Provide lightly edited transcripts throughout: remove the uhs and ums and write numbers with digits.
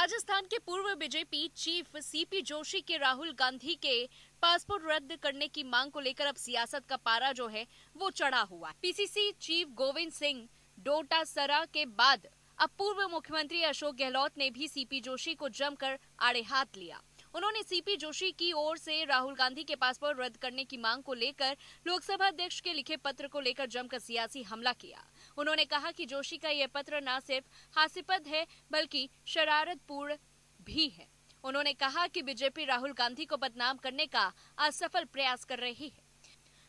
राजस्थान के पूर्व BJP chief CP Joshi के राहुल गांधी के पासपोर्ट रद्द करने की मांग को लेकर अब सियासत का पारा जो है वो चढ़ा हुआ है। पीसीसी चीफ गोविंद सिंह डोटासरा के बाद अब पूर्व मुख्यमंत्री अशोक गहलोत ने भी सीपी जोशी को जमकर आड़े हाथ लिया। उन्होंने सीपी जोशी की ओर से राहुल गांधी के पासपोर्ट रद्द करने की मांग को लेकर लोकसभा अध्यक्ष के लिखे पत्र को लेकर जमकर सियासी हमला किया। उन्होंने कहा कि जोशी का यह पत्र न सिर्फ हास्यास्पद है बल्कि शरारतपूर्ण भी है। उन्होंने कहा कि बीजेपी राहुल गांधी को बदनाम करने का असफल प्रयास कर रही है।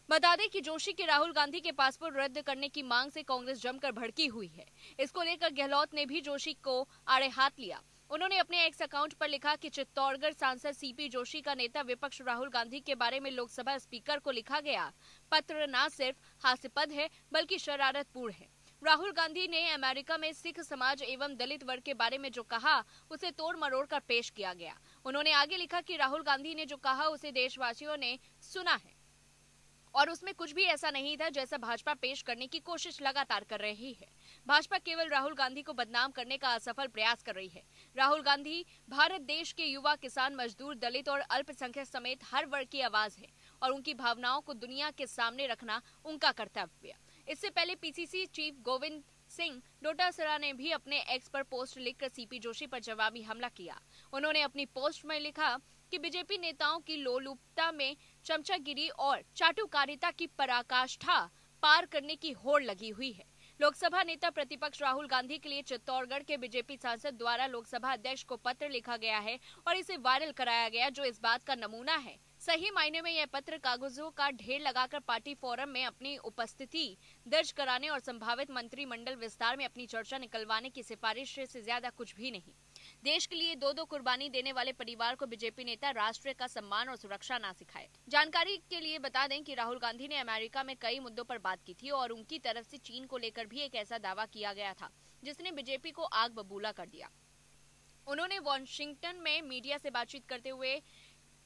बता दें कि जोशी के राहुल गांधी के पासपोर्ट रद्द करने की मांग से कांग्रेस जमकर भड़की हुई है। इसको लेकर गहलोत ने भी जोशी को आड़े हाथ लिया। उन्होंने अपने एक्स अकाउंट पर लिखा कि चित्तौड़गढ़ सांसद सीपी जोशी का नेता विपक्ष राहुल गांधी के बारे में लोकसभा स्पीकर को लिखा गया पत्र न सिर्फ हास्यास्पद है बल्कि शरारतपूर्ण है। राहुल गांधी ने अमेरिका में सिख समाज एवं दलित वर्ग के बारे में जो कहा उसे तोड़ मरोड़ कर पेश किया गया। उन्होंने आगे लिखा कि राहुल गांधी ने जो कहा उसे देशवासियों ने सुना है और उसमें कुछ भी ऐसा नहीं था जैसा भाजपा पेश करने की कोशिश लगातार कर रही है। भाजपा केवल राहुल गांधी को बदनाम करने का असफल प्रयास कर रही है। राहुल गांधी भारत देश के युवा, किसान, मजदूर, दलित और अल्पसंख्यक समेत हर वर्ग की आवाज है और उनकी भावनाओं को दुनिया के सामने रखना उनका कर्तव्य। इससे पहले पीसीसी चीफ गोविंद सिंह डोटासरा ने भी अपने एक्स पर पोस्ट लिखकर सीपी जोशी पर जवाबी हमला किया। उन्होंने अपनी पोस्ट में लिखा कि बीजेपी नेताओं की लोलुपता में चमचागिरी और चाटुकारिता की पराकाष्ठा पार करने की होड़ लगी हुई है। लोकसभा नेता प्रतिपक्ष राहुल गांधी के लिए चित्तौड़गढ़ के बीजेपी सांसद द्वारा लोकसभा अध्यक्ष को पत्र लिखा गया है और इसे वायरल कराया गया, जो इस बात का नमूना है। सही मायने में यह पत्र कागजों का ढेर लगाकर पार्टी फोरम में अपनी उपस्थिति दर्ज कराने और संभावित मंत्रिमंडल विस्तार में अपनी चर्चा निकलवाने की सिफारिश से ज्यादा कुछ भी नहीं। देश के लिए दो कुर्बानी देने वाले परिवार को बीजेपी नेता राष्ट्र का सम्मान और सुरक्षा ना सिखाए। जानकारी के लिए बता दें कि राहुल गांधी ने अमेरिका में कई मुद्दों पर बात की थी और उनकी तरफ से चीन को लेकर भी एक ऐसा दावा किया गया था जिसने बीजेपी को आग बबूला कर दिया। उन्होंने वॉशिंगटन में मीडिया से बातचीत करते हुए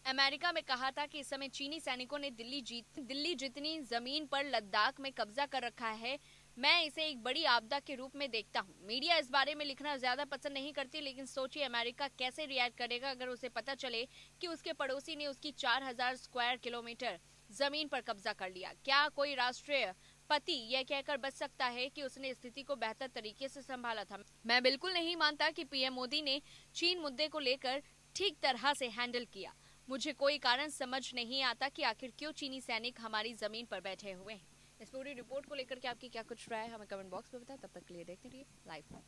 अमेरिका में कहा था कि इस समय चीनी सैनिकों ने दिल्ली जितनी जमीन पर लद्दाख में कब्जा कर रखा है, मैं इसे एक बड़ी आपदा के रूप में देखता हूँ। मीडिया इस बारे में लिखना ज्यादा पसंद नहीं करती, लेकिन सोचिए अमेरिका कैसे रिएक्ट करेगा अगर उसे पता चले कि उसके पड़ोसी ने उसकी 4000 स्क्वायर किलोमीटर जमीन पर कब्जा कर लिया। क्या कोई राष्ट्रीय पति यह कहकर बच सकता है कि उसने स्थिति को बेहतर तरीके से संभाला था? मैं बिल्कुल नहीं मानता कि पीएम मोदी ने चीन मुद्दे को लेकर ठीक तरह से हैंडल किया। मुझे कोई कारण समझ नहीं आता कि आखिर क्यों चीनी सैनिक हमारी जमीन पर बैठे हुए हैं। इस पूरी रिपोर्ट को लेकर के आपकी क्या कुछ राय है, हमें कमेंट बॉक्स में बताएं। तब तक के लिए देखते रहिए लाइव।